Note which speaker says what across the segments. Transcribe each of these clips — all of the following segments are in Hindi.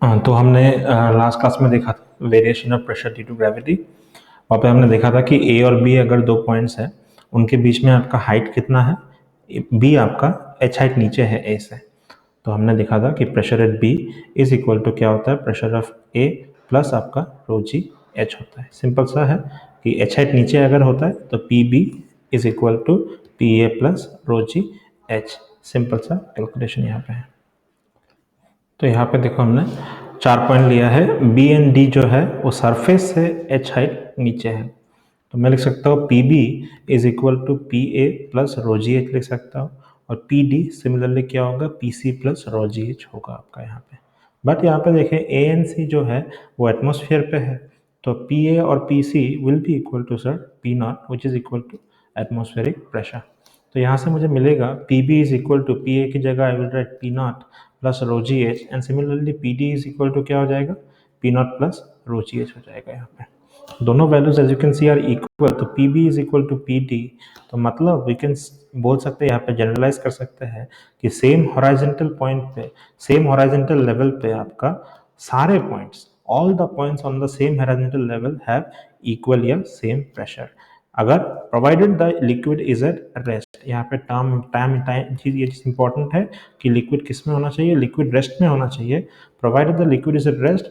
Speaker 1: तो हमने लास्ट क्लास में देखा था variation of pressure due to gravity. वहाँ पे हमने देखा था कि ए और बी अगर दो पॉइंट्स हैं, उनके बीच में आपका हाइट कितना है, बी आपका एच हाइट नीचे है ए से। तो हमने देखा था कि pressure at B is equal to क्या होता है, प्रेशर ऑफ ए प्लस आपका रो जी एच होता है। सिंपल सा है कि एच हाइट नीचे अगर होता है तो P B is equal to P A plus rho g h. Simple सा कैलकुलेशन यहाँ पे है। तो यहाँ पे देखो हमने 4 पॉइंट लिया है, बी एंड डी जो है वो सरफेस से एच हाइट नीचे है। तो मैं लिख सकता हूँ P B is equal to P A plus rho g h लिख सकता हूँ, और पी डी सिमिलरली क्या होगा, पी सी प्लस रो जी एच होगा आपका यहाँ पे। बट यहाँ पे देखें ए एंड सी जो है वो एटमोसफियर पे है, तो पी ए और P C will be equal to sir P naught which is equal to atmospheric pressure. तो यहाँ से मुझे मिलेगा P B is equal to P A की जगह I will write P naught plus rho g h, and similarly P D is equal to क्या हो जाएगा, P naught plus rho g h हो जाएगा। यहाँ पे दोनों values as you can see are equal, तो P B is equal to P D. तो मतलब वी कैन बोल सकते हैं, यहाँ पे जनरलाइज कर सकते हैं कि सेम हॉराइजेंटल पॉइंट पे, सेम हॉराइजेंटल लेवल पे आपका सारे points, all the points on the same horizontal level have equal या सेम प्रेशर, अगर provided the liquid is at rest. यहाँ पे टाइम टाइम टाइम चीज, ये चीज इंपॉर्टेंट है कि लिक्विड किस में होना चाहिए, लिक्विड रेस्ट में होना चाहिए। Provided the liquid is at rest,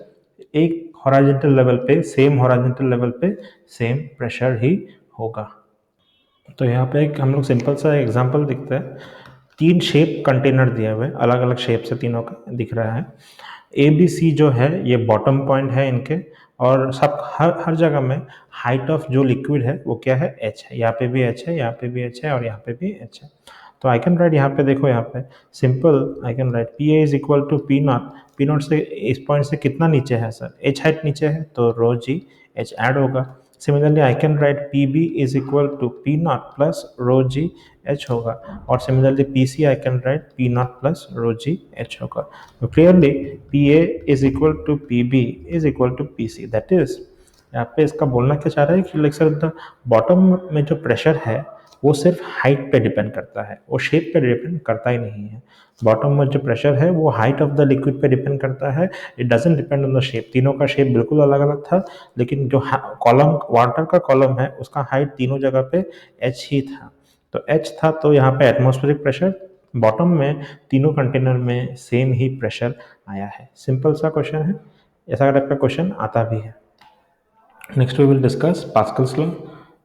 Speaker 1: एक हॉराइजेंटल लेवल पे, सेम हॉराइजेंटल लेवल पे सेम प्रेशर ही होगा। तो यहाँ पे एक हम लोग सिंपल सा एग्जांपल दिखता है। 3 शेप कंटेनर दिए हुए, अलग अलग शेप से तीनों का दिख रहा है। ए बी सी जो है ये बॉटम पॉइंट है इनके, और सब हर जगह में हाइट ऑफ जो लिक्विड है वो क्या है, एच है। यहाँ पे भी एच है, यहाँ पे भी एच है, और यहाँ पे भी एच है। तो आई कैन राइट, यहाँ पे देखो, यहाँ पे simple I can write P A is equal to P naught. P naught से इस पॉइंट से कितना नीचे है सर, एच हाइट नीचे है, तो रो जी एच ऐड होगा। Similarly I can write P B is equal to P naught plus rho g h होगा, और similarly P C I can write P naught plus rho g h होगा। तो clearly P A is equal to P B is equal to P C. That is, यहाँ पे इसका बोलना क्या चाह रहा है कि लाइक सर द बॉटम में जो प्रेशर है वो सिर्फ हाइट पे डिपेंड करता है, वो शेप पे डिपेंड करता ही नहीं है। बॉटम में जो प्रेशर है वो हाइट ऑफ द लिक्विड पे डिपेंड करता है, it doesn't depend on the shape. तीनों का शेप बिल्कुल अलग अलग था, लेकिन जो कॉलम, वाटर का कॉलम है, उसका हाइट तीनों जगह पे एच ही था। तो एच था, तो यहाँ पे एटमॉस्फेरिक प्रेशर बॉटम में तीनों कंटेनर में सेम ही प्रेशर आया है। सिंपल सा क्वेश्चन है, ऐसा टाइप का क्वेश्चन आता भी है। Next we will discuss Pascal's law.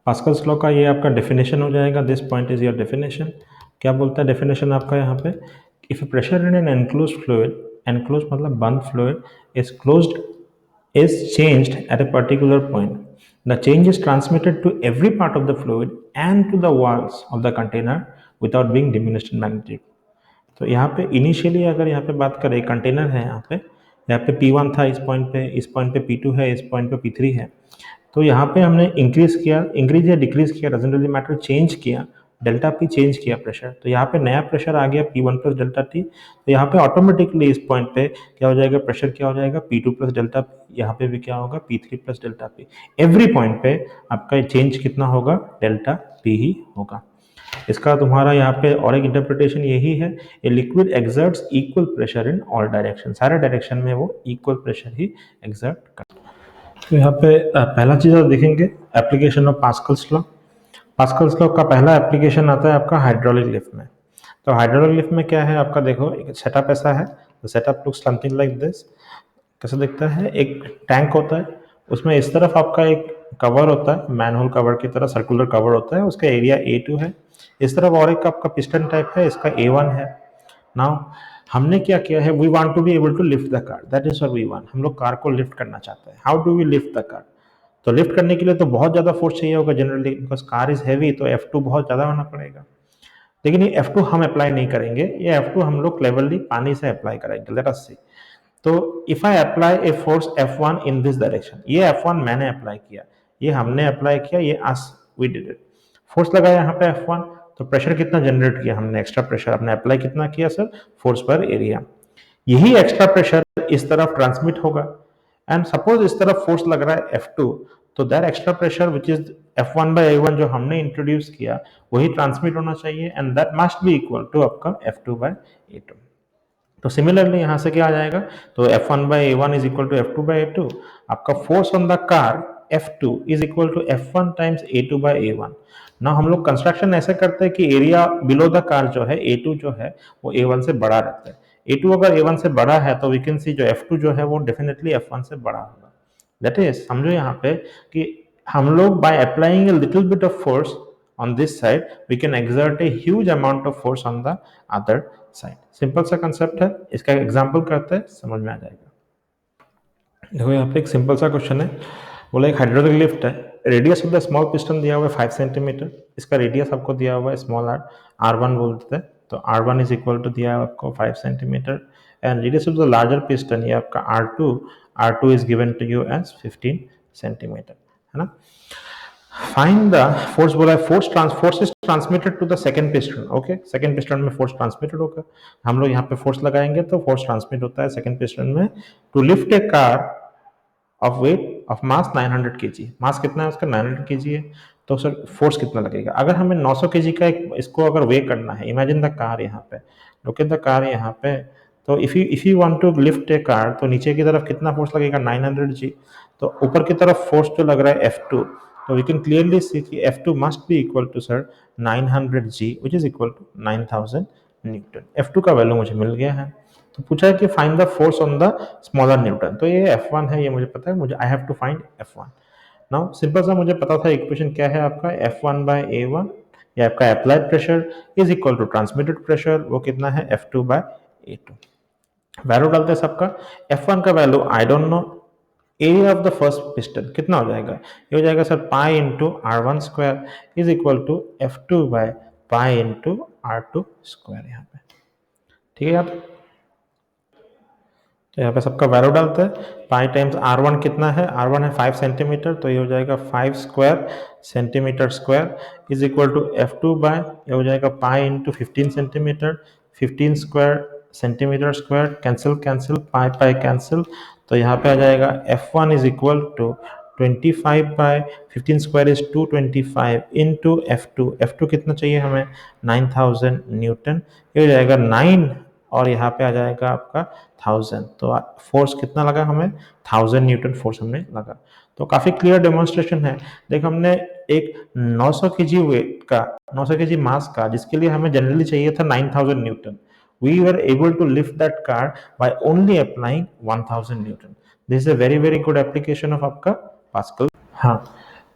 Speaker 1: Pascal's law का ये आपका डेफिनेशन हो जाएगा, this point is your definition. क्या बोलता है डेफिनेशन आपका यहाँ पे, if pressure in an enclosed fluid, enclose मतलब बंद fluid, is closed is changed at a particular point, the change is transmitted to every part of the fluid and to the walls of the container without being diminished in magnitude। तो यहाँ पे इनिशियली अगर यहाँ पे बात करें, कंटेनर है यहाँ पे P1 था, इस पॉइंट पे P2 है, इस पॉइंट पे P3 है। तो यहाँ पे हमने इंक्रीज या डिक्रीज किया, डजंट रियली मैटर, चेंज किया, डेल्टा पी चेंज किया प्रेशर। तो यहाँ पे नया प्रेशर आ गया P1 प्लस डेल्टा टी। तो यहाँ पे ऑटोमेटिकली इस पॉइंट पे क्या हो जाएगा, प्रेशर क्या हो जाएगा, P2 प्लस डेल्टा पी। यहाँ पे भी क्या होगा, P3 plus delta P. Every point पे आपका चेंज कितना होगा, डेल्टा पी ही होगा। इसका तुम्हारा यहाँ पे और एक इंटरप्रिटेशन यही है, a liquid exerts equal pressure in all direction, सारे डायरेक्शन में वो इक्वल प्रेशर ही एक्सर्ट करता है। तो यहाँ पे पहला चीज आप देखेंगे, application of Pascal's law. Pascal's law का पहला एप्लीकेशन आता है आपका हाइड्रोलिक लिफ्ट में। तो हाइड्रोलिक लिफ्ट में क्या है आपका, देखो एक सेटअप ऐसा है, तो setup looks something like this. कैसा दिखता है, एक टैंक होता है, उसमें इस तरफ आपका एक कवर होता है, मैनहोल कवर की तरह सर्कुलर कवर होता है, उसका एरिया A2 है। इस तरफ और एक आपका पिस्टन टाइप है, इसका A1 है। नाउ हमने क्या किया है, we want to be able to lift the car, that is what we want. हम लोग कार को लिफ्ट करना चाहते हैं। How do we lift the car? तो लिफ्ट करने के लिए तो बहुत ज़्यादा फोर्स चाहिए होगा generally, because car is heavy, तो F2 बहुत ज़्यादा होना पड़ेगा। लेकिन ये F2 हम अप्लाई नहीं करेंगे, ये F2 हम लोग क्लेवरली पानी से अप्लाई करेंगे। लेट अस सी। तो if I apply a force F1 in this direction, ये F1 मैंने अप्लाई किया, ये हमने अप्लाई किया, ये as we did it. Force लगाया यहाँ पे F1, तो प्रेशर कितना जनरेट किया हमने, एक्स्ट्रा प्रेशर हमने अप्लाई कितना किया सर, फोर्स पर एरिया। यही एक्स्ट्रा प्रेशर इस तरफ ट्रांसमिट होगा, एंड सपोज इस तरफ फोर्स लग रहा है F2, तो that extra pressure which is F1 by A1 जो हमने इंट्रोड्यूस किया, वही ट्रांसमिट होना चाहिए, and that must be equal to आपका F2 बाई A2। तो सिमिलरली यहाँ से क्या आ जाएगा, तो F1/A1 is equal to F2/A2, आपका force on the car F2 is equal to F1 times A2/A1। ना हम लोग कंस्ट्रक्शन ऐसे करते हैं कि एरिया बिलो द कार जो है A2 जो है वो A1 से बड़ा रहता है। A2 अगर A1 से बड़ा है तो वी कैन सी जो F2 जो है वो डेफिनेटली F1 से बड़ा होगा। दैट इज समझो यहाँ पे कि हम लोग by applying a little bit of force on this side we can exert a huge amount of force on the other side। Simple सा कंसेप्ट है, इसका एग्जांपल करते हैं, समझ में आ जाएगा। देखो यहाँ पे एक सिंपल सा क्वेश्चन है, बोला एक हाइड्रोलिक लिफ्ट है, radius of the small piston दिया हुआ है 5 सेंटीमीटर, इसका रेडियस आपको दिया हुआ है स्मॉल आर, R1 बोलते हैं, तो R1 इज इक्वल टू दिया है आपको 5 centimetre, and radius of the larger piston ये आपका R2 is given to you as 15 centimetre, है ना। फाइंड द फोर्स, बोला है force is transmitted to the second piston. Okay, second piston में फोर्स ट्रांसमिटेड होगा, हम लोग यहाँ पे फोर्स लगाएंगे तो फोर्स ट्रांसमिट होता है सेकंड पिस्टन में to lift a car of weight of mass 900 KG. Mass कितना है उसका, 900 केजी है, तो सर फोर्स कितना लगेगा। अगर हमें 900 केजी का इसको अगर वे करना है, इमेजिन द कार यहाँ पे, लुक एट द कार यहाँ पे, तो if you want to lift a car, तो नीचे की तरफ कितना फोर्स लगेगा, 900 जी, तो ऊपर की तरफ फोर्स जो लग रहा है F2, तो वी कैन क्लियरली सी कि F2 must be equal to sir 900 g which is equal to 9000 newton. F2 का वैल्यू मुझे मिल गया है, तो पूछा है कि find the force on the smaller newton, तो ये F1 है, ये मुझे पता है, मुझे I have to find F1। Now simple सा मुझे पता था इक्वेशन क्या है आपका, F1/A1 या आपका applied pressure is equal to transmitted pressure, वो कितना है F2/A2। वैल्यू डालते हैं सबका, F1 का value I don't know, area of the first piston कितना हो जाएगा, ये हो जाएगा sir pi into R1 square is equal to F2/पाई इंटू R2 स्क्वायर, यहाँ पे ठीक है यार। तो यहाँ पे सबका वैल्यू डालते हैं, पाई टाइम्स R1 कितना है, R1 है 5 सेंटीमीटर, तो ये हो जाएगा 5 square centimetre square is equal to F2/ये हो जाएगा pi into 15 centimetre, 15 square centimetre square, cancel cancel, pi pi cancel, तो यहाँ पे आ जाएगा F1 इज इक्वल टू 25/15 स्क्वायर इज 225 इंटू F2 कितना चाहिए हमें, 9000 न्यूटन, ये हो जाएगा 9 और यहाँ पे आ जाएगा आपका 1000, तो फोर्स कितना लगा हमें, 1000 न्यूटन फोर्स हमें लगा। तो काफी क्लियर डेमोन्स्ट्रेशन है। देख हमने एक 900 केजी वेट का, 900 केजी मास का, जिसके लिए हमें जनरली चाहिए था 9000 Newton, we were able to lift that car by only applying 1000 newton। this is a very very good application of आपका पास्कल। हाँ,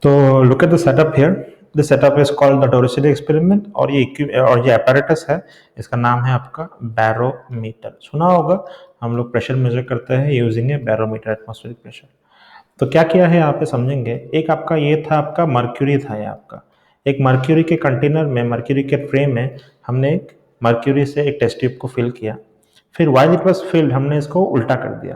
Speaker 1: तो look at the setup here, the setup is called the Torricelli experiment, और ये apparatus है, इसका नाम है आपका बैरोमीटर, सुना होगा, हम लोग प्रेशर मेजर करते हैं यूजिंग ए बैरोमीटर, एटमॉस्फेरिक प्रेशर। तो क्या किया है यहाँ पे समझेंगे, एक आपका ये था, आपका मर्क्यूरी था, ये आपका एक मर्क्यूरी के कंटेनर में, मर्क्यूरी के फ्रेम में हमने एक मर्क्यूरी से एक टेस्ट ट्यूब को फिल किया, फिर व्हाइल इट वाज फिल्ड हमने इसको उल्टा कर दिया।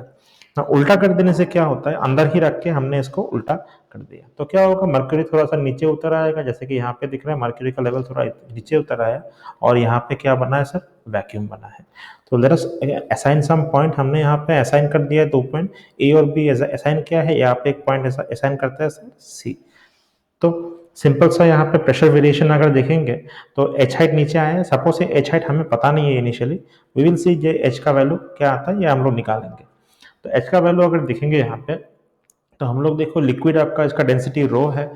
Speaker 1: ना उल्टा कर देने से क्या होता है, अंदर ही रख के हमने इसको उल्टा कर दिया, तो क्या होगा, मर्क्यूरी थोड़ा सा नीचे उतर आएगा, जैसे कि यहाँ पे दिख रहा है मर्क्यूरी का लेवल थोड़ा नीचे उतर आया, और यहाँ पे क्या बना है सर, वैक्यूम बना है। तो let us assign some point, हमने यहाँ पे असाइन कर दिया है 2 पॉइंट ए और बी, असाइन किया है, यहाँ पे एक पॉइंट असाइन करते हैं सर सी। तो सिंपल सा यहाँ पे प्रेशर वेरिएशन अगर देखेंगे तो एच हाइट नीचे आया है, सपोज ये एच हाइट हमें पता नहीं है इनिशियली, वी विल सी ये एच का वैल्यू क्या आता है, ये हम लोग निकालेंगे। तो एच का वैल्यू अगर देखेंगे यहाँ पे, तो हम लोग देखो लिक्विड आपका, इसका डेंसिटी रो है,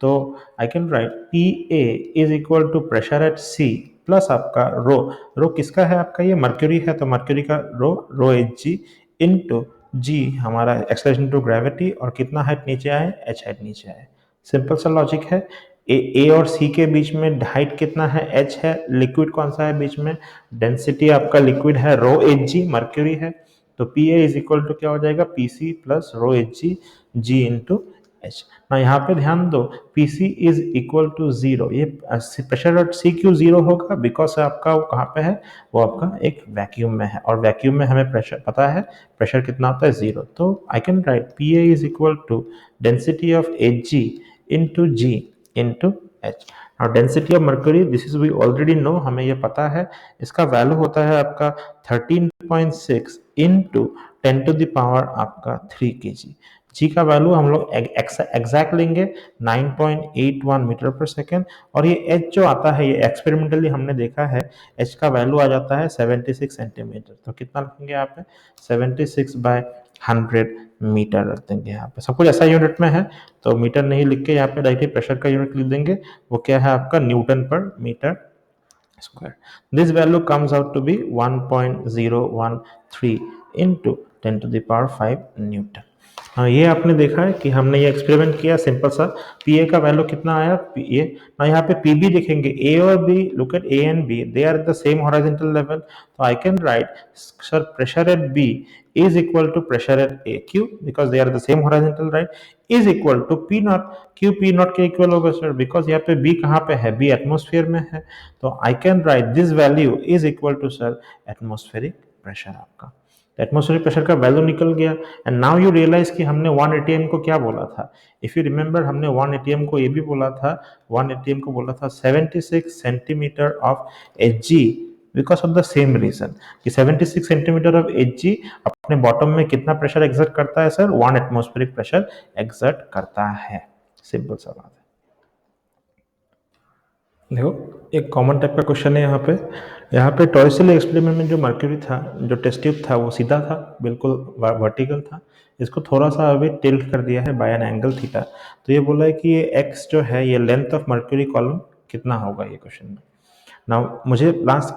Speaker 1: तो I can write P A is equal to pressure at C plus आपका रो किसका है आपका, ये मर्क्यूरी है, तो मर्क्यूरी का रो एच जी इंटू जी हमारा एक्सेलरेशन टू ग्रेविटी, और कितना हाइट नीचे आए, एच हाइट नीचे आए। सिंपल सा लॉजिक है। ए और सी के बीच में हाइट कितना है, एच है, लिक्विड कौन सा है बीच में, डेंसिटी आपका लिक्विड है रो एच जी, मर्क्यूरी है, तो P A is equal to क्या हो जाएगा, पी सी plus rho h g g into h. ना यहाँ पे ध्यान दो, p c is equal to 0, ये प्रेशर एट सी क्यू 0 होगा, बिकॉज आपका वो कहाँ पे है, वो आपका एक वैक्यूम में है, और वैक्यूम में हमें प्रेशर पता है, प्रेशर कितना होता है 0, तो I can write P A is equal to density of H G into G into H. और density of mercury, this is we already know, हमें ये पता है, इसका वैल्यू होता है आपका 13.6 इंटू 10 टू द पावर आपका 3 kg। जी का वैल्यू हम लोग एग्जैक्ट लेंगे 9.81 मीटर पर सेकेंड, और ये एच जो आता है, ये एक्सपेरिमेंटली हमने देखा है, एच का वैल्यू आ जाता है 76 सेंटीमीटर। तो कितना रखेंगे यहाँ पे, 76/100 मीटर रख देंगे यहाँ पे। सब कुछ ऐसा यूनिट में है, तो मीटर नहीं लिख के यहाँ पे डायरेक्टली प्रेशर का यूनिट लिख देंगे, वो क्या है आपका न्यूटन पर metre square. This value comes out to be 1.013 into 10 to the power 5 Newton. हाँ, ये आपने देखा है कि हमने ये एक्सपेरिमेंट किया सिंपल सा। पी ए का वैल्यू कितना आया, पी ए ना, यहाँ पे पी बी देखेंगे, ए और B, look at A and B, they are the same horizontal level, तो I can write sir pressure at B is equal to pressure at A Q, because they are the same horizontal, right, is equal to P naught। Q P naught के इक्वल होगा सर, बिकॉज यहाँ पे B कहाँ पे है, B एटमोस्फेयर में है, तो I can write this value is equal to sir atmospheric pressure आपका। एटमोस्फेरिक प्रेशर का वैल्यू निकल गया। एंड नाउ यू रियलाइज कि हमने 1 atm को क्या बोला था, इफ यू रिमेंबर हमने 1 atm को ये भी बोला था, 1 atm को बोला था 76 centimetre of H G, because of the same reason कि 76 सेंटीमीटर ऑफ एच जी अपने बॉटम में कितना प्रेशर एक्सर्ट करता है सर, 1 एटमोस्फेरिक प्रेशर एक्सर्ट करता है। सिंपल सा बात है। देखो एक कॉमन टाइप का क्वेश्चन है यहाँ पे टॉयसिल एक्सपेरिमेंट में जो मर्क्यूरी था, जो टेस्ट ट्यूब था, वो सीधा था, बिल्कुल वर्टिकल था। इसको थोड़ा सा अभी टिल्ट कर दिया है बाय एन एंगल थीटा। तो ये बोला है कि ये एक्स जो है, ये लेंथ ऑफ मर्क्यूरी कॉलम कितना होगा ये क्वेश्चन में। नाउ मुझे लास्ट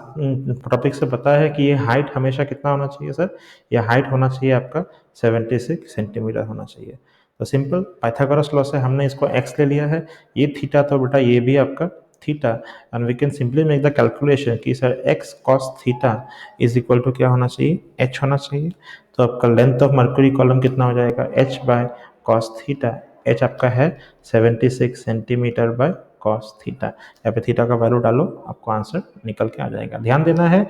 Speaker 1: टॉपिक से पता है कि ये हाइट हमेशा कितना होना चाहिए सर, ये हाइट होना चाहिए आपका 76 सेंटीमीटर होना चाहिए। तो सिंपल पाइथागोरस लॉ से हमने इसको x ले लिया है, ये थीटा, तो बेटा ये भी आपका theta, and we can simply make the calculation कि sir x cos theta is equal to क्या होना चाहिए, h होना चाहिए। तो आपका लेंथ ऑफ मर्क्यूरी कॉलम कितना हो जाएगा, h by cos theta, h आपका है 76 सेंटीमीटर बाय cos थीटा। यहाँ पे थीटा का वैल्यू डालो, आपको आंसर निकल के आ जाएगा। ध्यान देना है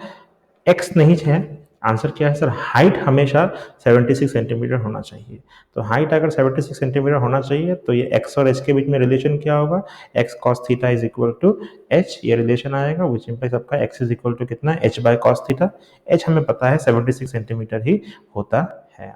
Speaker 1: x नहीं है, आंसर क्या है सर, हाइट हमेशा 76 सेंटीमीटर होना चाहिए। तो हाइट अगर 76 सेंटीमीटर होना चाहिए, तो ये x और h के बीच में रिलेशन क्या होगा, x cos theta is equal to h, ये रिलेशन आएगा, विच इंप्लाइज आपका x इज इक्वल टू कितना, h by cos theta. h हमें पता है 76 सेंटीमीटर ही होता है।